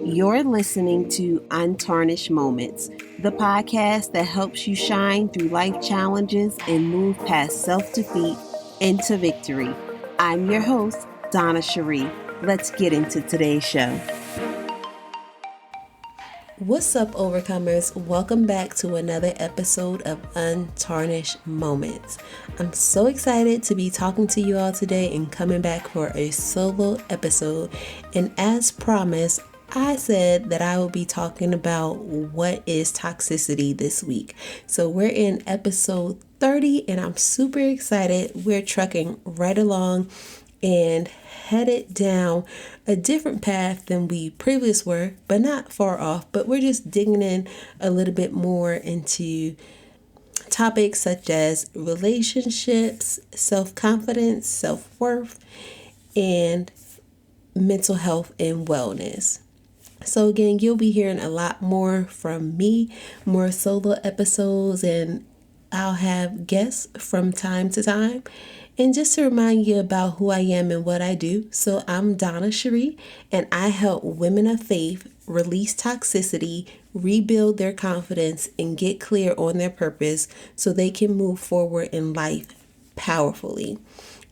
You're listening to Untarnished Moments, the podcast that helps you shine through life challenges and move past self-defeat into victory. I'm your host, Donna Cherie. Let's get into today's show. What's up, overcomers? Welcome back to another episode of Untarnished Moments. I'm so excited to be talking to you all today and coming back for a solo episode. And as promised, I said that I will be talking about what is toxicity this week. So we're in episode 30 and I'm super excited. We're trucking right along and headed down a different path than we previously were, but not far off. But we're just digging in a little bit more into topics such as relationships, self-confidence, self-worth, and mental health and wellness. So again, you'll be hearing a lot more from me, more solo episodes, and I'll have guests from time to time. And just to remind you about who I am and what I do. So I'm Donna Cherie, and I help women of faith release toxicity, rebuild their confidence, and get clear on their purpose so they can move forward in life powerfully.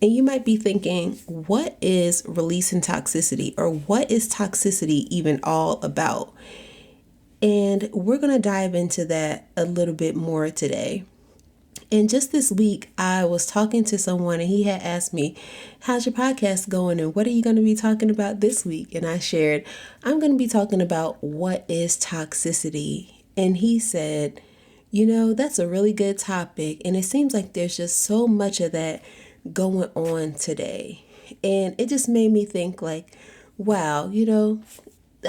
And you might be thinking, what is releasing toxicity, or what is toxicity even all about? And we're going to dive into that a little bit more today. And just this week, I was talking to someone and he had asked me, how's your podcast going and what are you going to be talking about this week? And I shared, I'm going to be talking about what is toxicity. And he said, that's a really good topic. And it seems like there's just so much of that going on today. And it just made me think like, wow,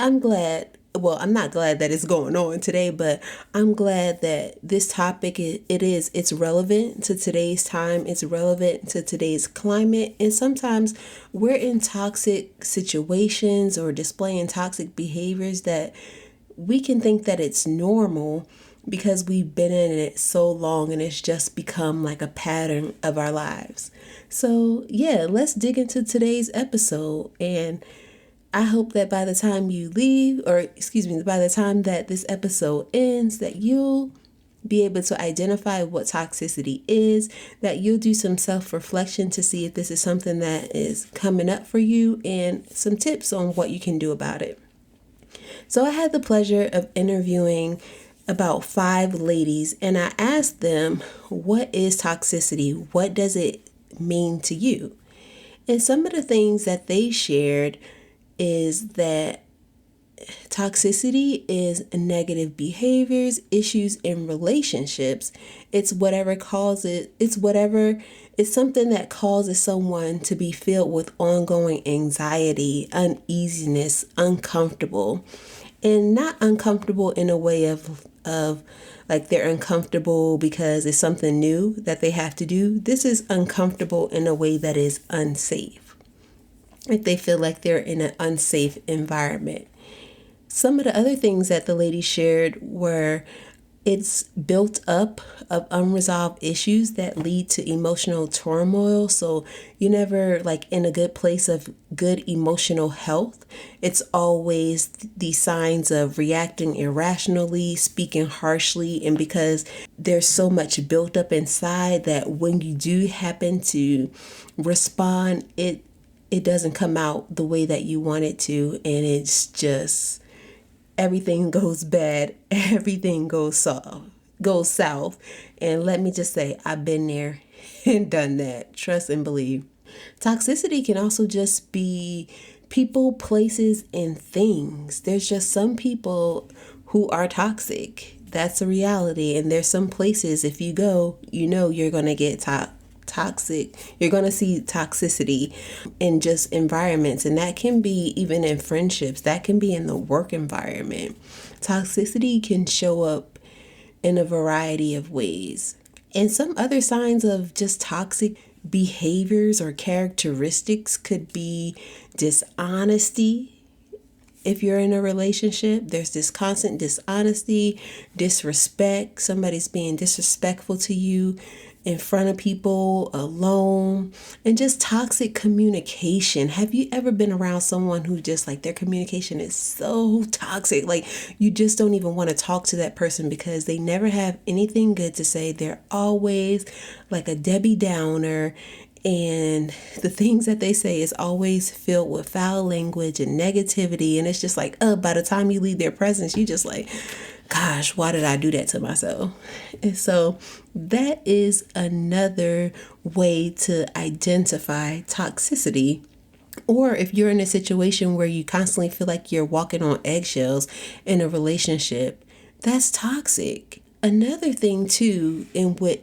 I'm glad. Well, I'm not glad that it's going on today, but I'm glad that this topic, it's relevant to today's time. It's relevant to today's climate. And sometimes we're in toxic situations or displaying toxic behaviors that we can think that it's normal because we've been in it so long and it's just become like a pattern of our lives. So yeah, let's dig into today's episode. And I hope that by the time you leave, by the time that this episode ends, that you'll be able to identify what toxicity is, that you'll do some self-reflection to see if this is something that is coming up for you, and some tips on what you can do about it. So I had the pleasure of interviewing about 5 ladies, and I asked them, what is toxicity? What does it mean to you? And some of the things that they shared is that toxicity is negative behaviors, issues in relationships. It's something that causes someone to be filled with ongoing anxiety, uneasiness, uncomfortable, and not uncomfortable in a way of like they're uncomfortable because it's something new that they have to do. This is uncomfortable in a way that is unsafe. Like they feel like they're in an unsafe environment. Some of the other things that the lady shared were it's built up of unresolved issues that lead to emotional turmoil. So you're never like in a good place of good emotional health. It's always the signs of reacting irrationally, speaking harshly, and because there's so much built up inside that when you do happen to respond, it doesn't come out the way that you want it to, and it's just everything goes bad, everything goes south. And let me just say, I've been there and done that. Trust and believe. Toxicity can also just be people, places, and things. There's just some people who are toxic. That's a reality. And there's some places, if you go, you're going to get toxic. You're going to see toxicity in just environments, and that can be even in friendships. That can be in the work environment. Toxicity can show up in a variety of ways. And some other signs of just toxic behaviors or characteristics could be dishonesty. If you're in a relationship, there's this constant dishonesty, disrespect. Somebody's being disrespectful to you. in front of people, alone, and just toxic communication. Have you ever been around someone who just like their communication is so toxic? Like you just don't even want to talk to that person because they never have anything good to say. They're always like a Debbie Downer. And the things that they say is always filled with foul language and negativity. And it's just like, by the time you leave their presence, you just like, gosh, why did I do that to myself? And so that is another way to identify toxicity. Or if you're in a situation where you constantly feel like you're walking on eggshells in a relationship, that's toxic. Another thing too,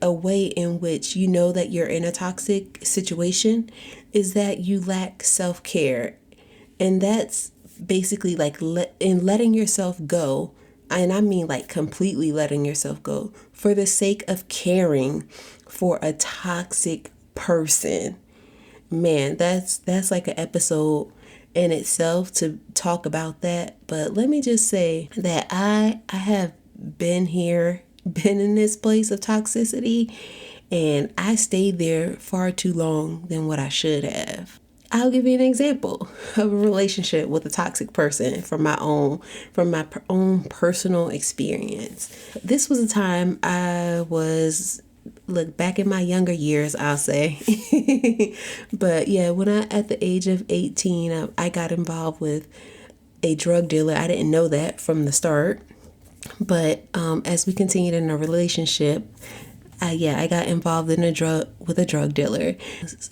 a way in which you know that you're in a toxic situation is that you lack self-care. And that's basically like in letting yourself go. And I mean like completely letting yourself go for the sake of caring for a toxic person. Man, that's like an episode in itself to talk about that. But let me just say that I have been in this place of toxicity, and I stayed there far too long than what I should have. I'll give you an example of a relationship with a toxic person from my own personal experience. This was a time I was, look, back in my younger years, I'll say. But yeah, when at the age of 18, I got involved with a drug dealer. I didn't know that from the start. But as we continued in a relationship, I got involved with a drug dealer.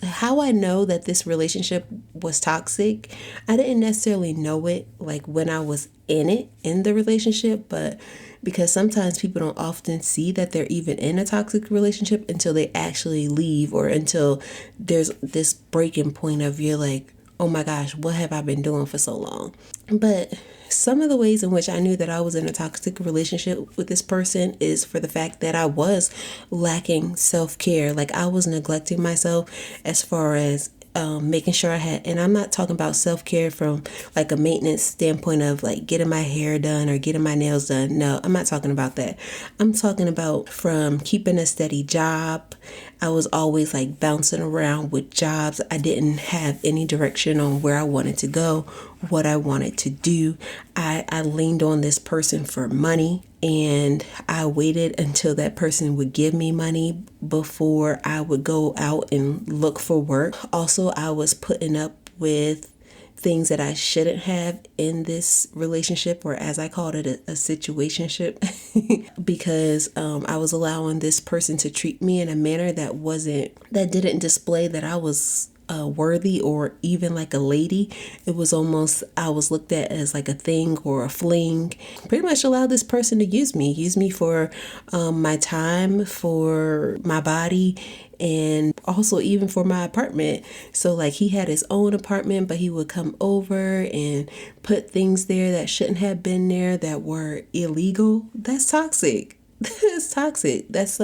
How I know that this relationship was toxic, I didn't necessarily know it like when I was in the relationship, but because sometimes people don't often see that they're even in a toxic relationship until they actually leave, or until there's this breaking point of you're like, oh my gosh, what have I been doing for so long? But some of the ways in which I knew that I was in a toxic relationship with this person is for the fact that I was lacking self-care. Like I was neglecting myself as far as making sure I had, and I'm not talking about self-care from like a maintenance standpoint of like getting my hair done or getting my nails done. No, I'm not talking about that. I'm talking about from keeping a steady job. I was always like bouncing around with jobs. I didn't have any direction on where I wanted to go, what I wanted to do. I leaned on this person for money, and I waited until that person would give me money before I would go out and look for work. Also, I was putting up with things that I shouldn't have in this relationship, or as I called it, a situationship, because I was allowing this person to treat me in a manner that didn't display that I was worthy or even like a lady. It was almost, I was looked at as like a thing or a fling. Pretty much allowed this person to use me for my time, for my body, and also even for my apartment. So like he had his own apartment, but he would come over and put things there that shouldn't have been there, that were illegal. That's toxic. It's toxic. That's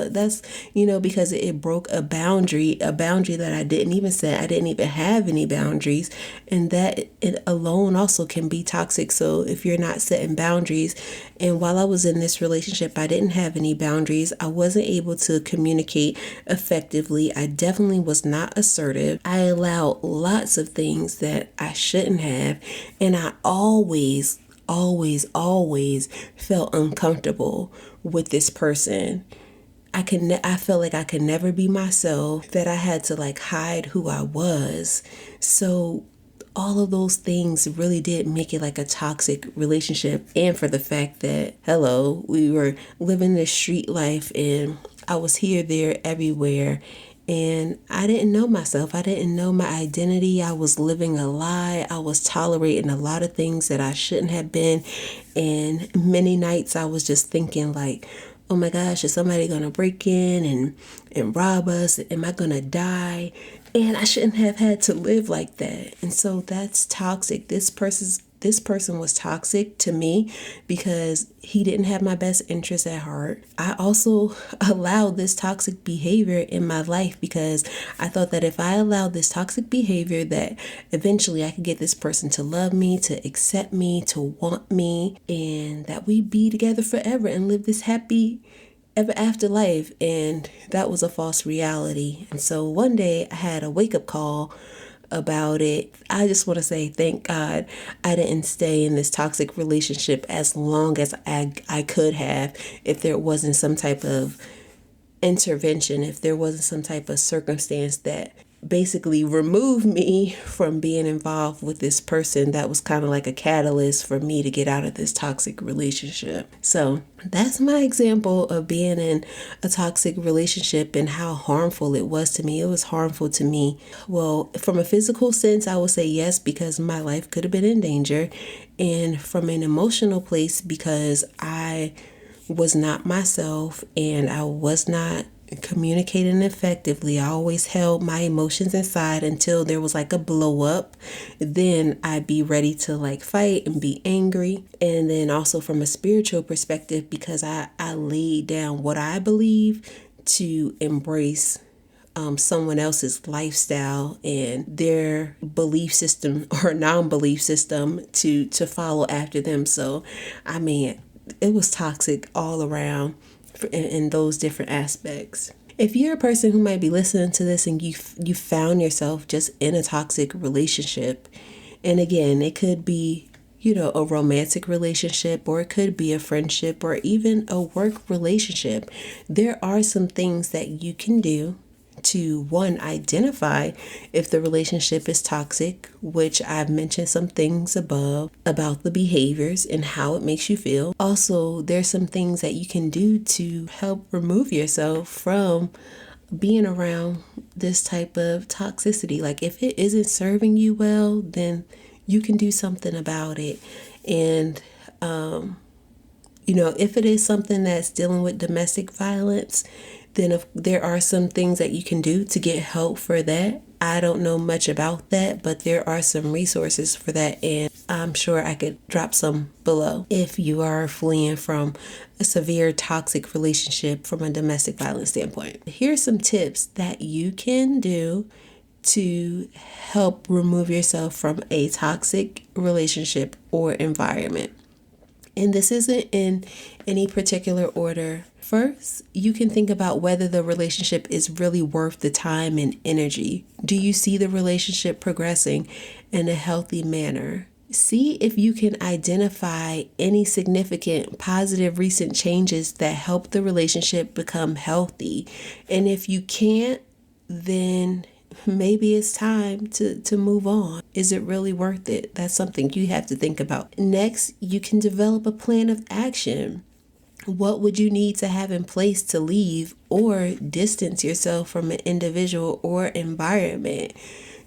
because it broke a boundary that I didn't even set. I didn't even have any boundaries, and that it alone also can be toxic. So if you're not setting boundaries, and while I was in this relationship, I didn't have any boundaries. I wasn't able to communicate effectively. I definitely was not assertive. I allowed lots of things that I shouldn't have, and I always felt uncomfortable with this person. I felt like I could never be myself, that I had to like hide who I was. So all of those things really did make it like a toxic relationship. And for the fact that, hello, we were living this street life and I was here, there, everywhere. And I didn't know myself. I didn't know my identity. I was living a lie. I was tolerating a lot of things that I shouldn't have been. And many nights I was just thinking like, oh my gosh, is somebody going to break in and rob us? Am I going to die? And I shouldn't have had to live like that. And so that's toxic. This person was toxic to me because he didn't have my best interest at heart. I also allowed this toxic behavior in my life because I thought that if I allowed this toxic behavior, that eventually I could get this person to love me, to accept me, to want me, and that we'd be together forever and live this happy ever after life, and that was a false reality. And so one day I had a wake-up call about it. I just want to say thank God I didn't stay in this toxic relationship as long as I could have, if there wasn't some type of intervention, if there wasn't some type of circumstance that basically removed me from being involved with this person that was kind of like a catalyst for me to get out of this toxic relationship. So that's my example of being in a toxic relationship and how harmful it was to me. It was harmful to me. Well, from a physical sense, I would say yes, because my life could have been in danger. And from an emotional place, because I was not myself and I was not communicating effectively. I always held my emotions inside until there was like a blow up. Then I'd be ready to like fight and be angry. And then also from a spiritual perspective, because I laid down what I believe to embrace someone else's lifestyle and their belief system or non-belief system to follow after them. So I mean, it was toxic all around in those different aspects. If you're a person who might be listening to this and you found yourself just in a toxic relationship, and again, it could be, a romantic relationship, or it could be a friendship, or even a work relationship, there are some things that you can do to, one, identify if the relationship is toxic, which I've mentioned some things above about the behaviors and how it makes you feel. Also, there's some things that you can do to help remove yourself from being around this type of toxicity. Like if it isn't serving you well, then you can do something about it. And if it is something that's dealing with domestic violence, then if there are some things that you can do to get help for that. I don't know much about that, but there are some resources for that, and I'm sure I could drop some below if you are fleeing from a severe toxic relationship from a domestic violence standpoint. Here's some tips that you can do to help remove yourself from a toxic relationship or environment. And this isn't in any particular order. First, you can think about whether the relationship is really worth the time and energy. Do you see the relationship progressing in a healthy manner? See if you can identify any significant positive recent changes that help the relationship become healthy. And if you can't, then maybe it's time to move on. Is it really worth it? That's something you have to think about. Next, you can develop a plan of action. What would you need to have in place to leave or distance yourself from an individual or environment?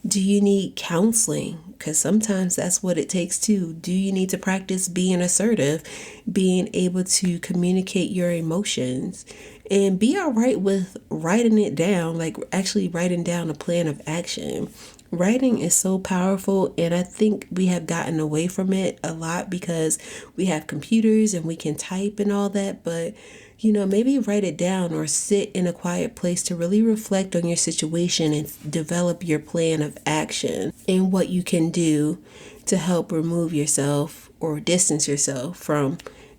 Do you need counseling? Because sometimes that's what it takes too. Do you need to practice being assertive, being able to communicate your emotions, and be all right with writing it down, like actually writing down a plan of action? Writing is so powerful, and I think we have gotten away from it a lot because we have computers and we can type and all that, but maybe write it down or sit in a quiet place to really reflect on your situation and develop your plan of action and what you can do to help remove yourself or distance yourself from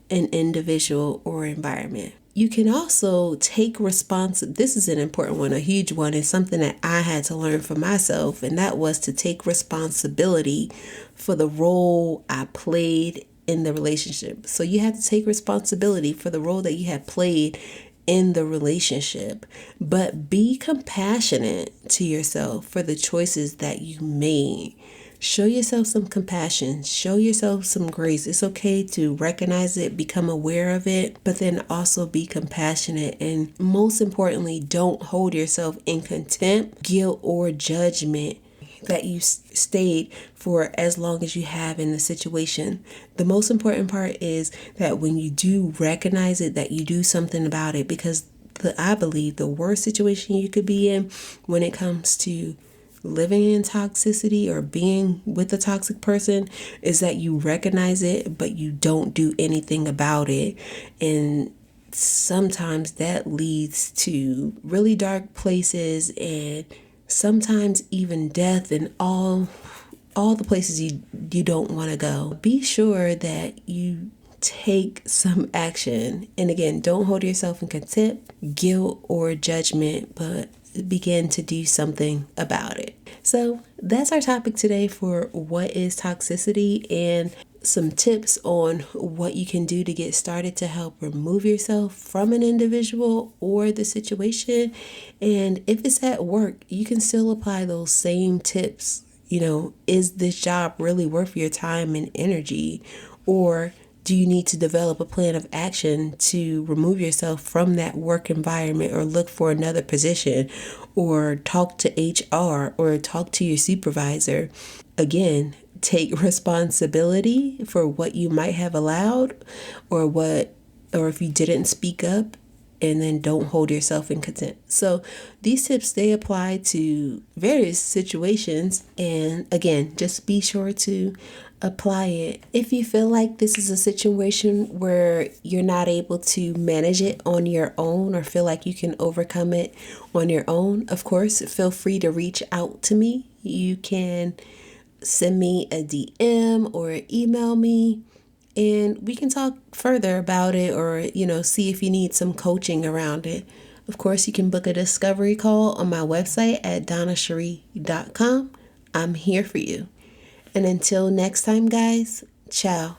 an individual or environment. You can also take this is an important one, a huge one, and something that I had to learn for myself, and that was to take responsibility for the role I played in the relationship. So you have to take responsibility for the role that you have played in the relationship, but be compassionate to yourself for the choices that you made. Show yourself some compassion. Show yourself some grace. It's okay to recognize it, become aware of it, but then also be compassionate. And most importantly, don't hold yourself in contempt, guilt, or judgment that you stayed for as long as you have in the situation. The most important part is that when you do recognize it, that you do something about it, because I believe the worst situation you could be in when it comes to living in toxicity or being with a toxic person is that you recognize it, but you don't do anything about it. And sometimes that leads to really dark places and sometimes even death and all the places you don't want to go. Be sure that you take some action. And again, don't hold yourself in contempt, guilt, or judgment, but begin to do something about it. So that's our topic today for what is toxicity and some tips on what you can do to get started to help remove yourself from an individual or the situation. And if it's at work, you can still apply those same tips. Is this job really worth your time and energy? Or do you need to develop a plan of action to remove yourself from that work environment, or look for another position, or talk to HR, or talk to your supervisor? Again, take responsibility for what you might have allowed, or if you didn't speak up, and then don't hold yourself in contempt. So these tips, they apply to various situations. And again, just be sure to apply it. If you feel like this is a situation where you're not able to manage it on your own, or feel like you can overcome it on your own, of course, feel free to reach out to me. You can send me a DM or email me, and we can talk further about it, or, see if you need some coaching around it. Of course, you can book a discovery call on my website at donnacherie.com. I'm here for you. And until next time, guys, ciao.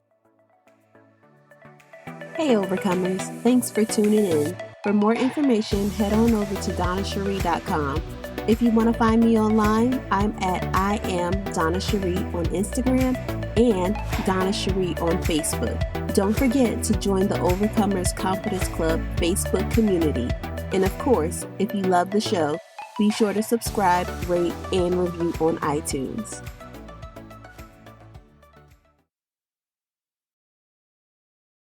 Hey, Overcomers. Thanks for tuning in. For more information, head on over to donnacherie.com. If you want to find me online, I'm at I am Donna Cherie on Instagram and Donna Cherie on Facebook. Don't forget to join the Overcomers Confidence Club Facebook community. And of course, if you love the show, be sure to subscribe, rate, and review on iTunes.